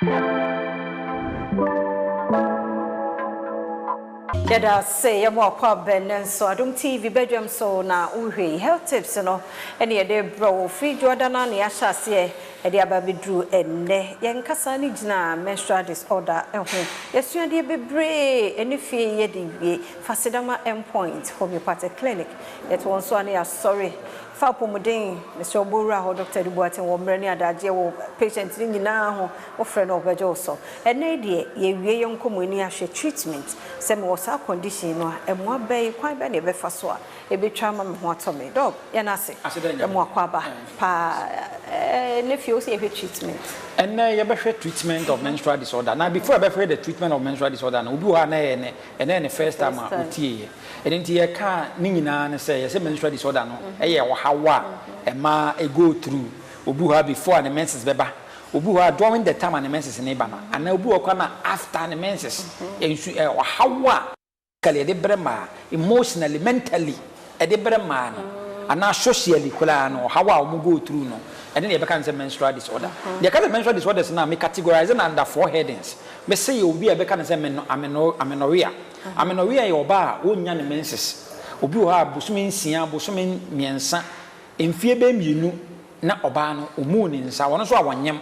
Yada say ya mo kwa benen so Adom TV Badwam so na uhwe health tips no ene ye de bro free Jordan na ya hyase e de ababedru enne ye nkasa ni gina menstrual disorder ho yesua de bebre ene fie ye de wie fasedama endpoint homeopathic clinic it won so na sorry fa pomodin Mr. Obura ho Dr. Duboaten wo mrani adaje wo patient ni nyina ho wo frɛ no obejo so ene de ye wie ye nkomoni ahwe treatment se me was condition no emo abai kwan be na be fa so a e betwa ma me ho atome dog ye na se emo akwaba pa ne fio se e treatment and na ye be treatment of menstrual disorder now before be the treatment of menstrual disorder na obi wa na ye ne the first time utie e nti ye ka ni nyina ne se ye se menstrual disorder no e ye wahawa e ma e go through obi ha before the menses beba obi ha during the time the menses ne ba na ana obi wa kwa na after the menses ensu e wahawa kale de brema emotionally mentally e de brema no ana socially kula no hawa o go through no and then you become menstrual disorder the kind of menstrual disorders now me categorizing under 4 headings me say obi e become amenorrhea amenorrhea yo ba wonya ne menses obi wo ha bosome nsia bosome miensa emfie be mienu na oba no omu ni nsa wono so awonyem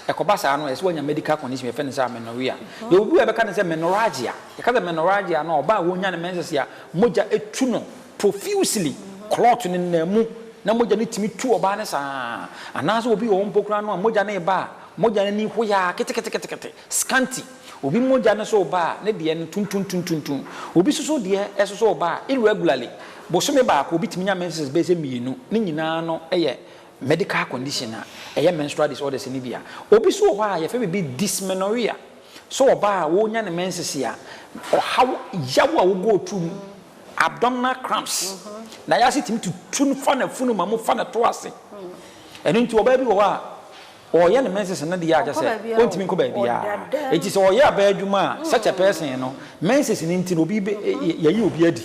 ekoba sa no ese wonya medical condition me fe ne say amenorrhea the obi e become menorrhagia the kind of menorrhagia no oba wonya ne menses ya moja etu no profusely clot ni namu na moja ni timi tu oba ne sa anaso obi wo mpokura no moja ne ba moja ni hoya kete scanty obi moja ne so ba ne de ne tuntun obi so de eso so ba irregularly bosome ba ko obi timi nya menses be se mienu ni nyina no eye medical condition eye menstrual disorders ni bia obi so ho a ye fe be dysmenorrhea so oba wo nya ne menses ya how yawo wo go through abdominal cramps na ya sitimi to tun fa na funu mamu fa na to ase eno nti oba bi wo a o ye ne menses na de ya jase o ntimi ko ba bia enti so o ye aba adwuma such a person no menses ni nti no bi ye yi obi adi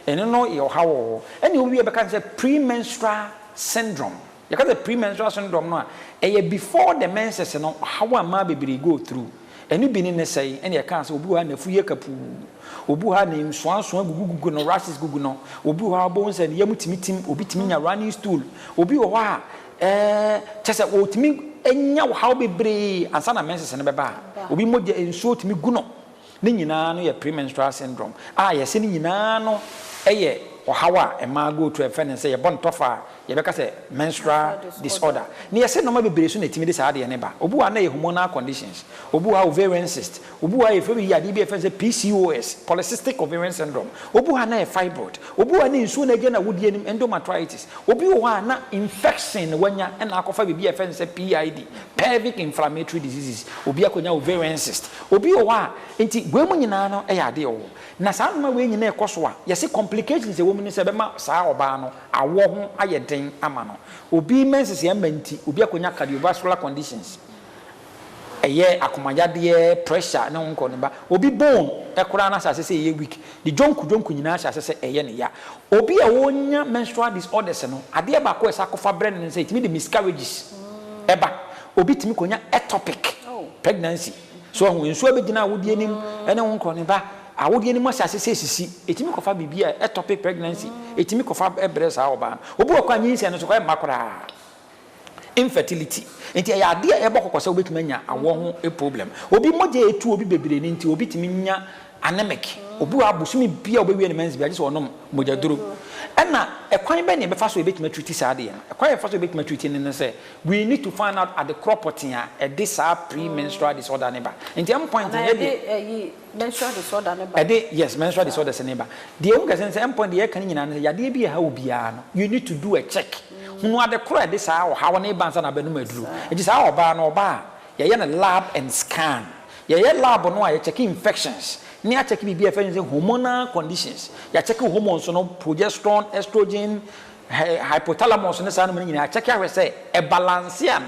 eno no ye hawo eni obi e be kan say premenstrual syndrome you can say premenstrual syndrome no e ye before the menses no hawo ma bebiri go through eni bi ni ne say eni e kan say obi wa na fu ye kapu obu ha ne nsoanso agugugu no rashes gugu no obi ha bo nse ne yamutimitim obi timi nya running stool obi wo ha chese wo timi enya wo ha bebre ansa na menses ne beba obi moje enso timi gu no ne nyina no ye premenstrual syndrome ye se ne nyina no eye wo hawa e ma go to e fe ne se ye bon tofa ye beka se menstrual disorder ne ye se no ma bebre so na timi de sa de ne ba obu wa na ye hormonal conditions obu wa ovarian cyst obu wa ye fe ya de be fe se PCOS polycystic ovarian syndrome obu wa na ye fibroid obu wa na nsu na ge na wodi anim endometritis obi wa na infection wanya e na akofa be fe se PID pelvic inflammatory diseases obi akonya ovarian cyst obi wa enti gwemu nyina no e ya de wo na sa no ma we nyina e koso a ye se complications e wo mu ni se be ma sa oba no awo ho ayeden amano obi menses ya manti obi akonya cardiovascular conditions eye akomayade pressure na wonko ne ba obi bone ekura na asase se ye weak the jonku nyina asase se eye ne ya obi a wonya menstrual disorders no ade ba ko esa kofa brand ne se itimi the miscarriages eba obi timi konya ectopic pregnancy so ho nsu abegina wodi anim ene wonko ne ba awodi anim asase se sisi itimi kofa bibia ectopic pregnancy itimi kofa ebresa oba obi okwa nyinsia no so kwa makora infertility enti ya ade e bokokose obetuma nya awo ho a problem obi moje etu obi bebere ni enti obi timi nya anemic obi abusumi bia obewie ne mens bia je so onom mojaduro ena ekwan be ne be fa so obetuma treat sa ade ekwan e fa so obetuma treat ne say we need to find out at the cropping a this premenstrual disorder neba enti am point e menstrual disorder neba yes menstrual disorder se neba the only person say am point e kan nyina ne ya de bia ha obia no you need to do a check hunu ade kro de sa ha wona ibansa na banu maduru e ji sa oba na oba ye na lab and scan ye lab no ye check infections ni a check bibia fa say hormonal conditions ya check hormones no progesterone estrogen hypothalamus ne sa no nyina check ya say e balance ya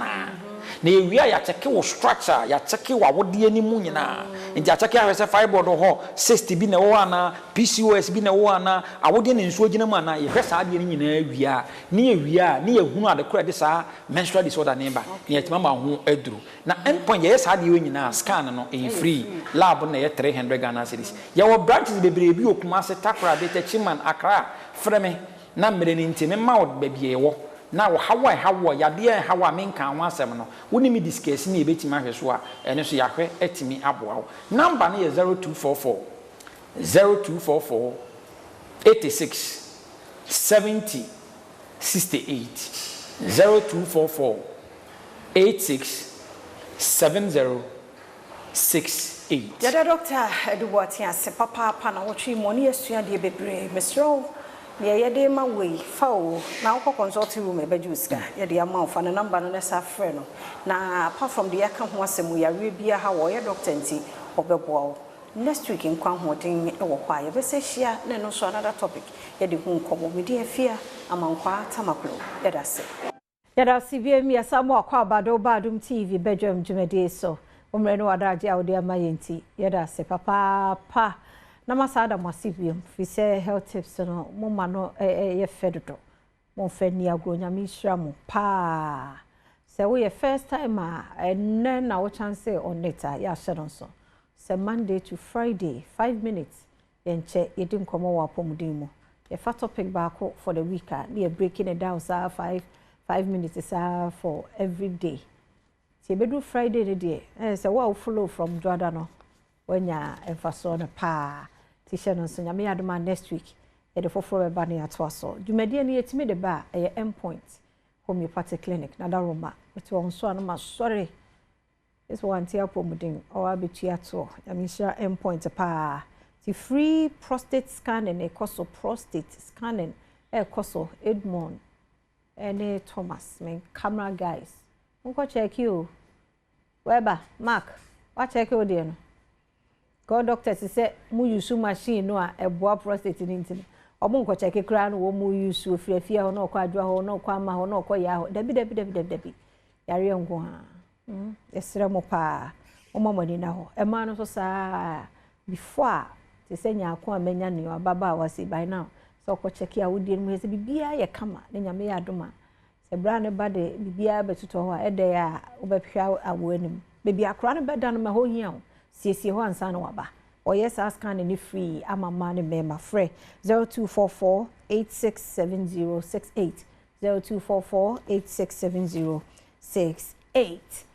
na ewia ya check wo structure ya check wo awode animu nyina nti a check ya se fibroid ho 60 bi na wo ana PCOS bi na wo ana awode ne nsuo gina mu ana ye hwɛ saa de nyina ewia ne ewia ne ehunu ade kora de saa menstrual disorder ne ba ne yetima ma ho aduru na endpoint ye saa de we nyina scan no e free lab na ye 300 Ghana cedis ye wo branches bebre bi okuma se takra de techiman akra freme na mmere ni nti me ma wo ba bi ewo na wo hawa ya de hawa me nka ho asem no woni mi discuss ni ebetima hwe so a ene so ya hwe etimi aboa wo number no ye 0244 86 70 68 0244 86 70 68 Yada doctor Eduwati ase papa na wotwe money asua de bebre mesro ne yede ma we fawo na wo consulting room ebeju sika yede ama wo fa na number no nesa frɛ no na apart from the aka ho asemu ya we bia ha wo ye doctor nti obeboa next week nkwa ho den e wo kwa ye bese hia na no so another topic yede hu nkomo me de afia amankwa tamaklo yada se bia mi asamo akwa Badwam TV Badwam Jumede so umre no wadaje awde amayenti yada se papa na masada mwasibiem fi se health tips no moma no ye fedodo mo fe ni agronya mi hira mo pa se we ye first time enne na wo chance on it ya hye so se Monday to Friday 5 minutes yenche yedi nkomo wa pomudin mo ye fa topic back for the week na breaking it down sa 5 minutes sa for every day. Se bedu Friday de de se wa follow from Jordan no wanya emfaso na pa t-shirt no so nyame adoma next week e de foforo be ba na ato so dwumade ne yetime de ba e endpoint homeopathic clinic na daroma wetu on so na ma sorry this one tia pomudin o abetua to nyame share endpoint pa the free prostate scanning e koso prostate scanning e koso Edmond ene Thomas men camera guys unko check you Weber Mark what check you there no God doctor say mu use machine no a eboa prostate ni ntin omo nko check kra no wo mu use ofiafia ho no kwa adwa ho no kwa ama ho no kwa ya ho dabi yare ngo ha esere mo pa omo mani na ho e ma no so sa before te say nya ko amenya ne ababa wasi by now so ko check ya wodi mu se bibia ye kama ne nyame ya adoma se bra ne ba de bibia betuto ho a ede ya obehwa awoanim bibia kra ne beda no ma ho hia ho siesie ho ansa na waba o yes ask can any free amama ne me ma frɛ 0244 867068 0244 867068